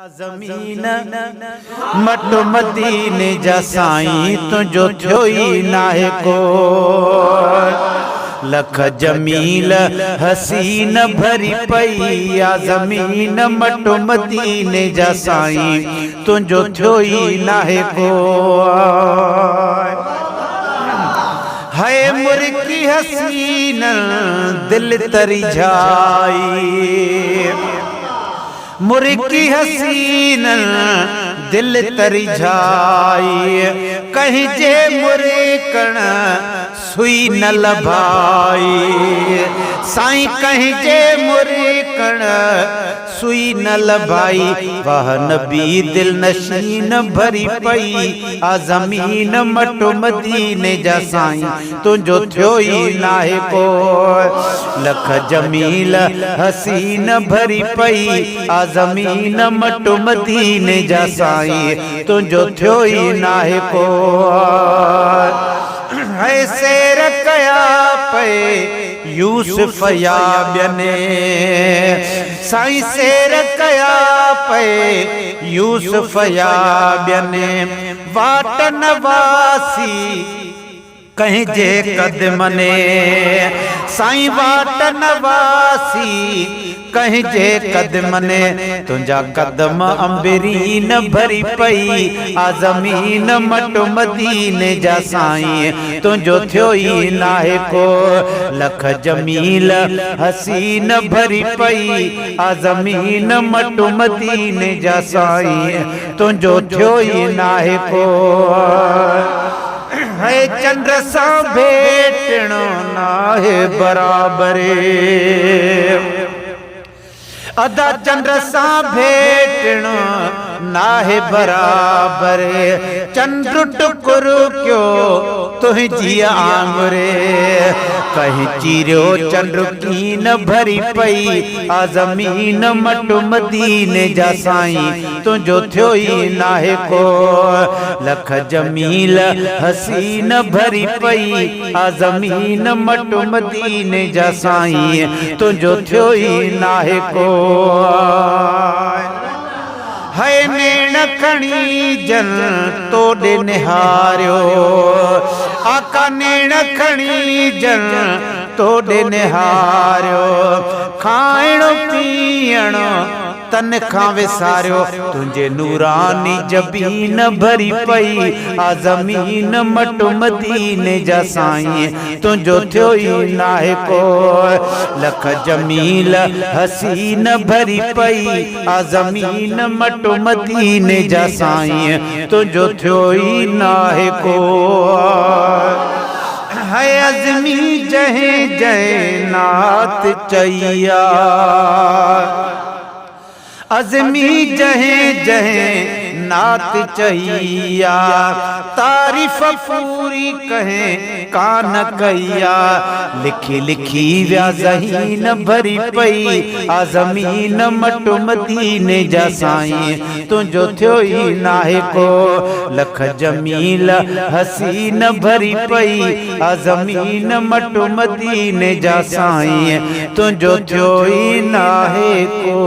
ज़मीन मट मदीने जा साईं तुंहिंजो थियो ई नाहे को लख जमील हसीन भरी पई आ ज़मीन मट मदीने जा साईं तुंहिंजो थियो ई नाहे को है मुर्की हसीन दिल तरी जाई मुर्की हसीन दिल तरी जाई कहीं जे मुर्कण सुई न लभाई साईं कहीं जे मुर्कण सुई न लभाई वाह नबी दिल नशीन भरी पई आ ज़मीन मट मदीने जा साईं तुंहिंजो थियो ई नाहे को लख जमील हसीन भरी पई आ ज़मीन मट मदीने जा साईं तुंहिंजो थियो ई नाहे को है शेर कया पे यूसुफ या ॿियने साईं शेर कया पे यूसुफ या ॿियने वाट नवासी कहीं जे कदमने साईं वाट नवासी कहीं जे कदमने तुंहिंजा कदम अंबरीन भरी पई आ ज़मीन मट मदीने जा साईं तुंहिंजो थियो ई नाहे को लख जमील हसीन भरी पई आ ज़मीन मट मदीने जा साईं तुंहिंजो थियो ई नाहे को है चंद्र सा भेटणो नाहे बराबरे अदा चंद्र सा भेटणो नाहे बराबरे चंद्र टुकुर क्यों तुंहिंजी आंगुरे कहीं चीरियो चंद्र कीन भरी पई आ ज़मीन मट मदीने जा साईं तुंहिंजो थियो ई नाहे को लख जमील हसीन भरी पई आ ज़मीन मट मदीने जा साईं तुंहिंजो थियो ई नाहे को है नेण खणी जन तोड़े निहारियो आका नेण खणी जन तोड़े निहारियो खाइण पीअण तन खां विसारियो तुंहिंजे नूरानी जबीन भरी पई आ ज़मीन मट मदीने जा साईं तुंहिंजो थियो ई नाहे को लख जमील हसीन भरी पई आ ज़मीन मट मदीने जा साईं तुंहिंजो थियो ई नाहे को है अज़मी जहे जय नात चैया अज़मी जहे जहे नात चहिया तारीफ पूरी कहे कान कहिया लिखी लिखी व्या ज़हीन भरी पई आ ज़मीन मट मदीने जा साईं तुंहिंजो थियो ई नाहे को लख जमील हसीन भरी पई आ ज़मीन मट मदीने जा साईं तुंहिंजो थियो ई नाहे को